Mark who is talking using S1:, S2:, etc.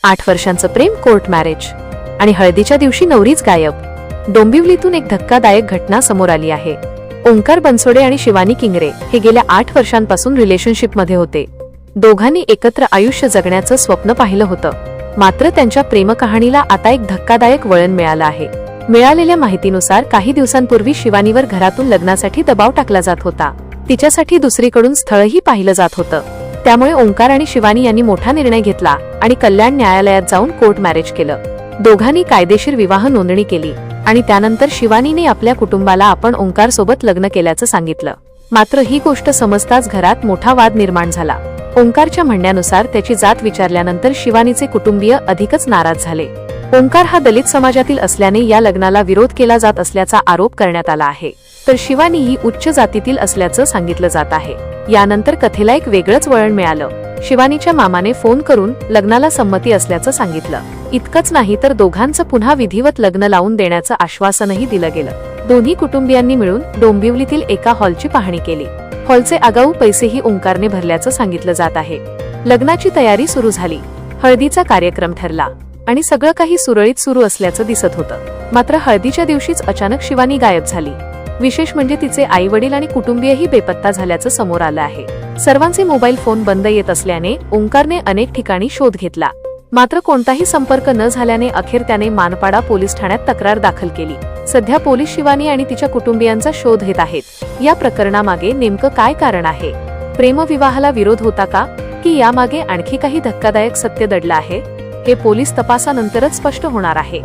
S1: 8 वर्षांचं प्रेम court marriage आणि हळदीच्या दिवशी नवरीच गायब. डोंबिवलीतून एक धक्कादायक घटना समोर आली आहे. ओंकार बनसोडे आणि शिवानी किंगरे हे गेल्या 8 वर्षांपासून रिलेशनशिपमध्ये होते. दोघांनी एकत्र आयुष्य जगण्याचं स्वप्न पाहिलं होतं. मात्र त्यांच्या प्रेमकहाणीला आता एक धक्कादायक वळण मिळालं आहे. मिळालेल्या माहितीनुसार काही दिवसांपूर्वी शिवानीवर घरातून लग्नासाठी दबाव टाकला जात होता. तिच्यासाठी दुसरीकडून स्थळही पाहिलं जात होतं. त्यामुळे ओंकार आणि शिवानी यांनी मोठा निर्णय घेतला आणि कल्याण न्यायालयात जाऊन कोर्ट मॅरेज केलं. दोघांनी कायदेशीर विवाह नोंदणी केली आणि त्यानंतर शिवानीने आपल्या कुटुंबाला आपण ओंकार सोबत लग्न केल्याचं सांगितलं. मात्र ही गोष्ट समजताच घरात मोठा वाद निर्माण झाला. ओंकारच्या म्हणण्यानुसार त्याची जात विचारल्यानंतर शिवानीचे कुटुंबीय अधिकच नाराज झाले. ओंकार हा दलित समाजातील असल्याने या लग्नाला विरोध केला जात असल्याचा आरोप करण्यात आला आहे, तर शिवानी ही उच्च जातीतील असल्याचं सांगितलं जात आहे. यानंतर कथेला एक वेगळंच वळण मिळालं. शिवानीच्या मामाने फोन करून लग्नाला संमती असल्याचं सांगितलं. इतकंच नाही तर दोघांचं पुन्हा विधिवत लग्न लावून देण्याचं आश्वासनही दिलं गेलं. दोन्ही कुटुंबियांनी मिळून डोंबिवलीतील एका हॉलची पाहणी केली. हॉलचे आगाऊ पैसेही ओंकारने भरल्याचं सांगितलं जात आहे. लग्नाची तयारी सुरू झाली. हळदीचा कार्यक्रम ठरला आणि सगळं काही सुरळीत सुरू असल्याचं दिसत होतं. मात्र हळदीच्या दिवशीच अचानक शिवानी गायब झाली. विशेष म्हणजे तिचे आई वडील आणि कुटुंबीयही बेपत्ता झाल्याचं समोर आलं आहे. सर्वांचे मोबाईल फोन बंद येत असल्याने ओंकारने अनेक ठिकाणी शोध घेतला. मात्र कोणताही संपर्क न झाल्याने अखेर त्याने मानपाडा पोलीस ठाण्यात तक्रार दाखल केली. सध्या पोलीस शिवानी आणि तिच्या कुटुंबियांचा शोध घेत आहेत. या प्रकरणामागे नेमकं काय कारण आहे? प्रेमविवाहाला विरोध होता का, की यामागे आणखी काही धक्कादायक सत्य दडलं आहे? हे पोलीस तपासानंतरच स्पष्ट होणार आहे.